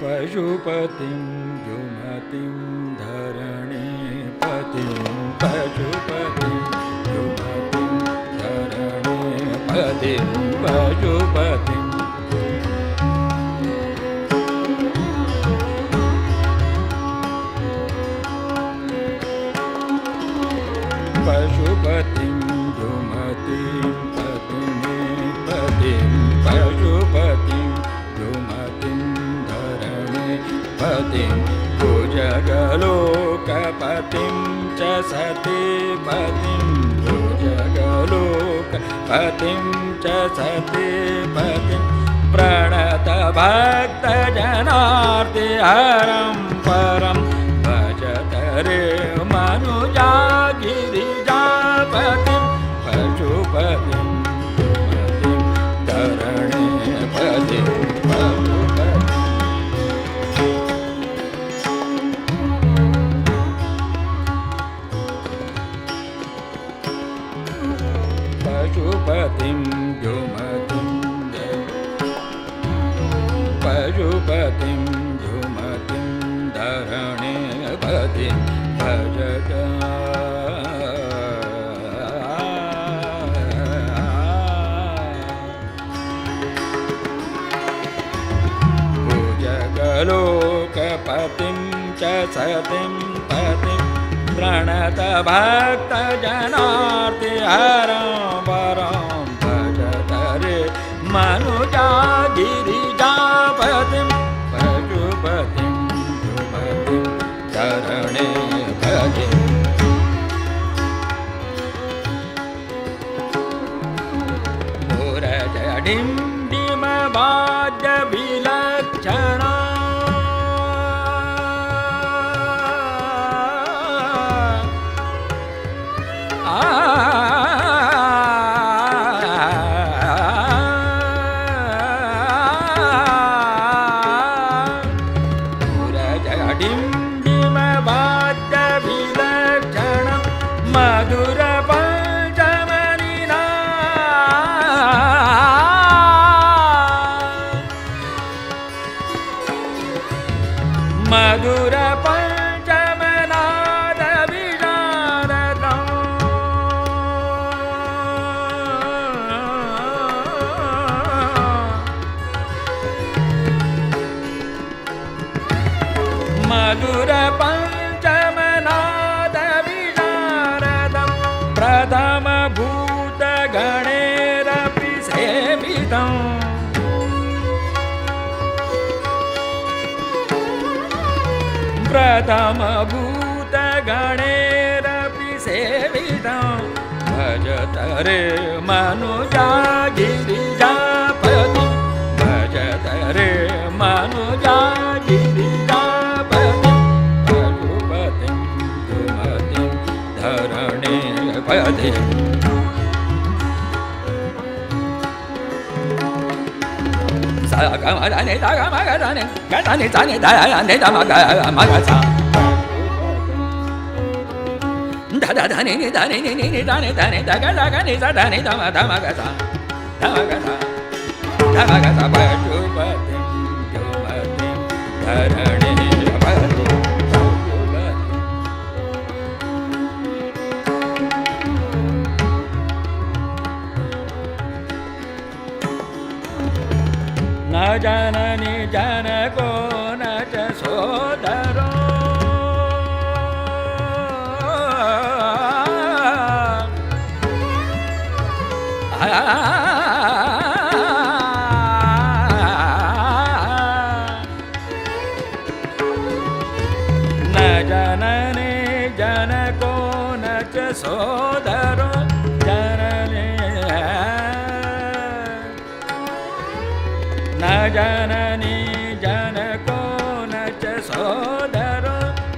पशुपतिं जुमतिं धरणीपतिं पशुपतिं जुमतिं धरणीपतिं पशुपतिं पशुपतिं जुमतिं पतिं पशुपतिं जुमतिं पतिं भुजगलोकपतिं च सतीपतिं भुजगलोकपतिं च सतीपतिं प्रणतभक्तजनार्तिहरं परं भजत रे मनुजा गिरिजापतिं पशुपतिं जुमतिं धरणीपतिं पशुपतिं जुमतिं पशुपतिं जुमतिं धरणीपतिं भजत भुजगलोकपतिं च सतीं पतिं प्रणतभक्तजनार्तिहरं परं भजत रे मनुजा गिरिजापतिं पशुपतिं जुमतिं धरणीपतिं मुरजडिण्डिमवाद्यविलक्षणा मुरजडिण्डिमवाद्यविलक्षणं मधुरपञ्चमनिना मधुरपञ्चमनादविशारदम् मधुरपञ्चमनादविशारदं प्रथमभूतगणैरपि सेवितम् प्रथमभूतगणैरपि सेवितं भजत रे मनुजा गिरिजापतिं भजत रे मनुजा गिरिजापतिं पशुपतिं जुमतिं धरणीपतिं गमदनि गमगदनि गदनि तनि दनि दमगमगसा ददनि दनि नि दनि दनि दगदगनि दनि दमगसा दमगसा दमगसा पशुपतिं जुमतिं धरणीपतिं न जननि जनको न च सोदरो न जननि जनको न च सोदरो जननि ಜನನಿ ಜನಕೋ ನ ಚ ಸೋದರೋ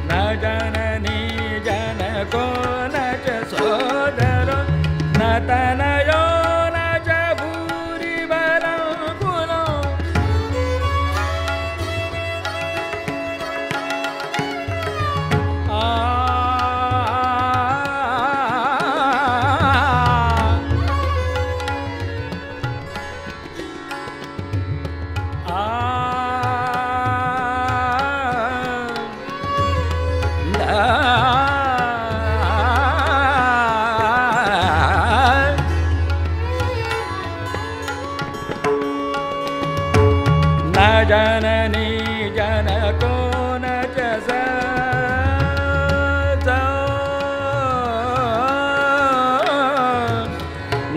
ನ ಜನನಿ ಜನಕೋ ನ ಚ ಸೋದರೋ ನ ತನಯೋ ನ ಚ ಭೂರಿ ಬಲಂ ಕುಲೋ ಜನನಿ ಜನಕೋ ನ ಚ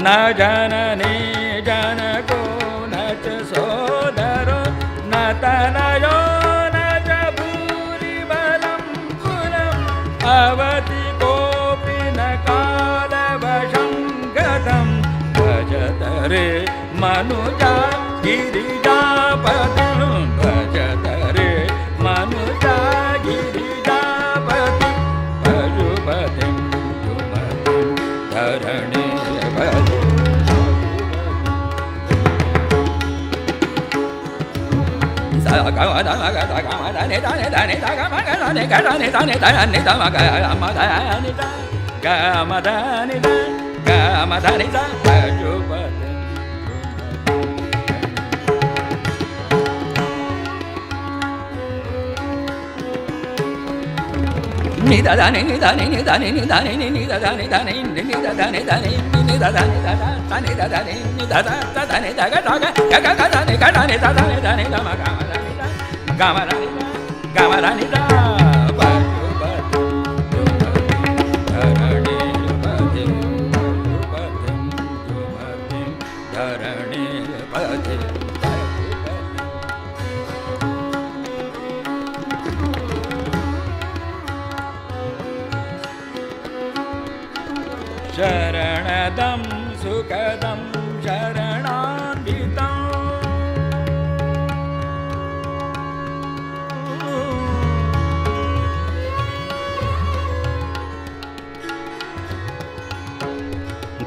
ನ ಜನನಿ ಜನಕೋ ನ ಚ ಸೋದರೋ ನ ತನಯೋ ನ ಚ ಭೂರಿ ಬಲಂ ಕುಲಂ ಅವತಿ ಕೋಪಿ ನ ಕಾಲವಶಂ ಗತಂ ಭಜತರೆ ಮನುಜ ಗಿರಿಜಾಪತಿಂ ಭಜತರೆ ಮನುಜ ಗಿರಿಜಾಪತಿಂ ಪಶುಪತಿಂ ಸುಮತಿಂ ಧರಣಿ ಭಜೆ ನಿದಾನೆ ನಿದಾನೆ ನಿದಾನೆ ನಿದಾನೆ ನಿದಾನೆ ದಾನೆ ನಿದಾನೆ ದಾನೆ ನಿದಾನೆ ದಾನೆ ದಾನೆ ನಿದಾದ ದಾನೆ ದಗ ದಗ ಗಗ ಗದಾನೆ ಗದಾನೆ ದಾನೆ ದಾನೆ ದಮ ಗಮರಾನಿ ಗಮರಾನಿ ದಾ ಶರಣದಂ ಸುಖದಂ ಶರಣಾನ್ವಿತಂ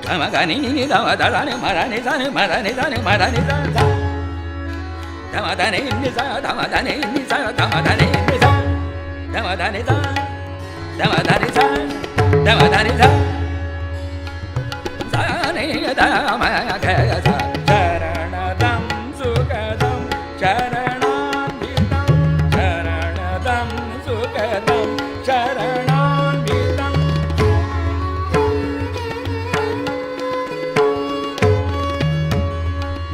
ಗಮಗನಿ ನಿದಮ ದಳನೆ ಮರನಿ ದಾನೆ ಮರನಿ ದಾನೆ ಮರನಿ ದಾನೆ ಧಮದನೆ ನಿಸ ಧಮದನೆ ನಿಸ ಧಮದನೆ ನಿಸ ಧಮದನೆ ದ ಧಮದನೆ ಸ ಧಮದನೆ ಸ ಶರಣದಂ ಸುಖದಂ ಶರಣಾನ್ವಿತಂ ಶರಣದಂ ಸುಖದಂ ಶರಣಾನ್ವಿತಂ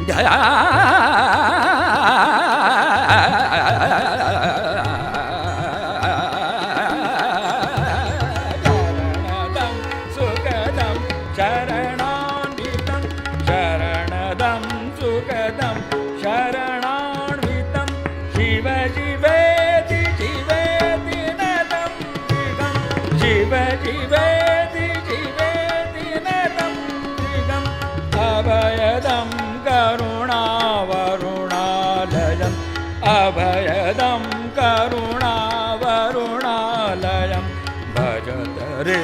ಜಯ अभयदं करुणावरुणालयं भजतरे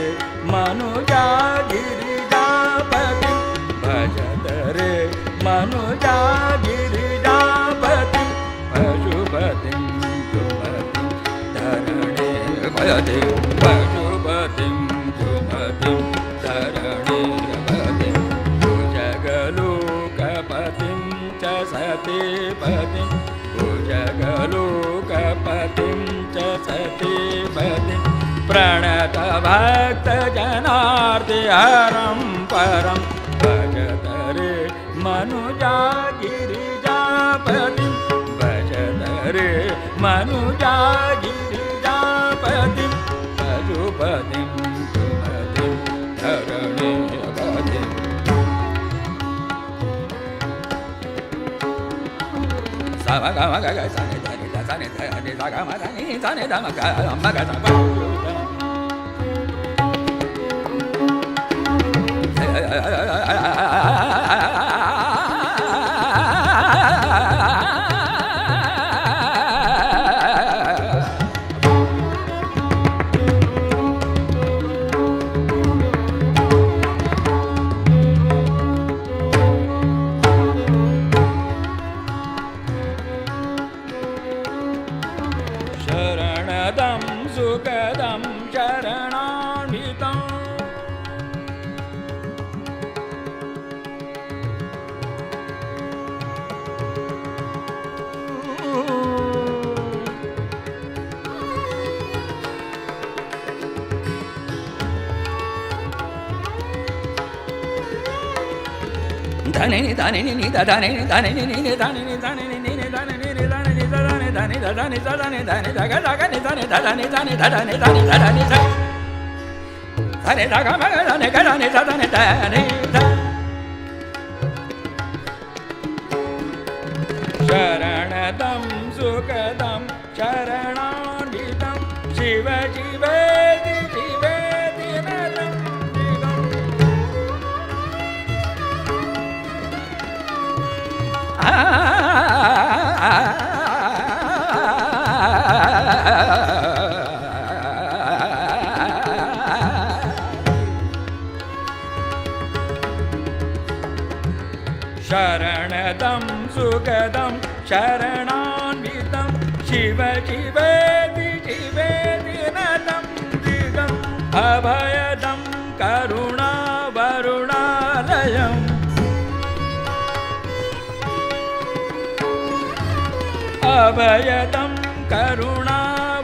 मनुजा गिरिजापतिं भजतरे मनुजा गिरिजापतिं पशुपतिं सुमतिं धरणे भजे पशुपतिं सुमतिं धरणे भजे भुजगलोकपतिं च सतीपतिं भुजगलोकपतिं च सतीपतिं प्रणतभक्तजनार्तिहरं परं भजतरे मनुजा गिरिजापतिं भजतरे मनुजा गिरिजापतिं पशुपतिं सुमतिं धरणे भजे ధని ధని ని ధని ధని ని ధని ని ధని ని ధని ని ధని ని ధని ధని ధని ధని ధని దగ దగ ని ధని ధని ధని ధని ధని ధని ధని దగ మగ ధని గ ధని ధని ధని శరణదం సుఖదం శరణాన్వితం శివ శివేతి శివేతి నదం శరణదం సుఖదం శరణాన్వితం శివ శివేతి శివేతి నదం దిగం అభయదం కరుణా వరుణాలయం అభయదం కరుణా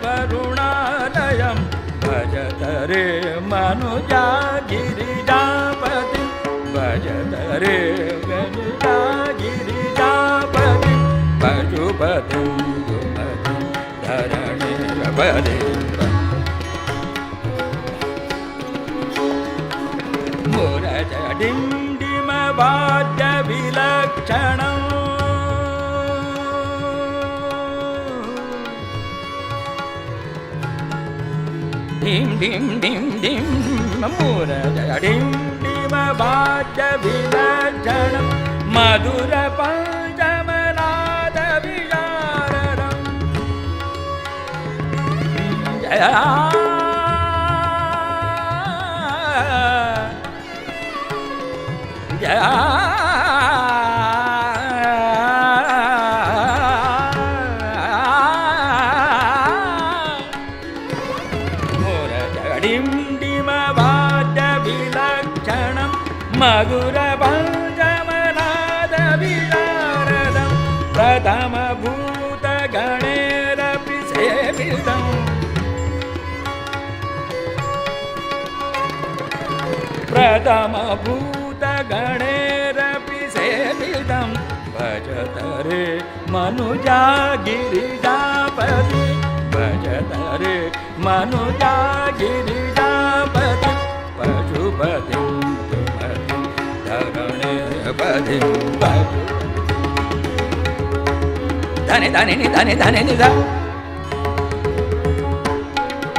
వరుణాలయం భజత రే మనుజా గిరిజాపతి భజత రే మనుజా గిరిజాపతి పశుపతి ధరణి మురజడిండిమ వాద్య విలక్షణం dim dim dim dim muradindim vaadya vilachanam madura panchamanada vicharanam jaya jaya మధుర పంచమనాద విశారదం ప్రథమ భూత గణేరపి సేవితం ప్రథమ భూత గణేరపి సేవితం భజత రే మనుజా గిరిజాపతి భజత రే మనుజా గిరిజాపతి పశుపతి ధని ధని ని ధని ధని ని ధని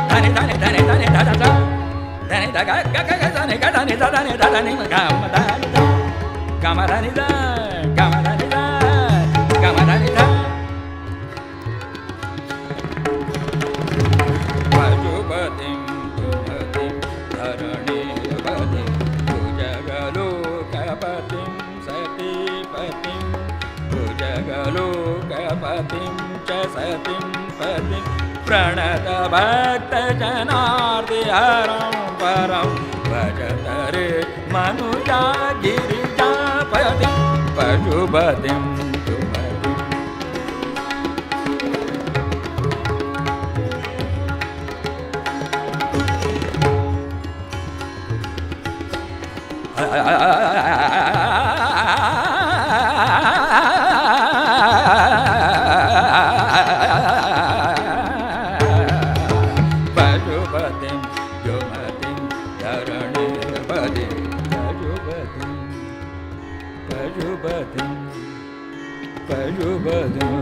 ధని ధని ధని ధని ధ ధని ధ గ గ గ ధని గ ధని ధ ధని ధ ధని గమ ధని ధ గమ ధని ధ గమ ధని ధ గమ ధని ధ పశుపతి ధరణి పతి భుజగలోకపతి సతీపతిం భుజగలోకపతిం చ సతిం పతిం ప్రణత భక్త జనార్ది హరం పరం భజత రే మనుజా గిరిజాపతి పశుపతిం పశుపతిం జుమతిం ధరణిపతి పశుపతిం పశుపతిం పశుపతిం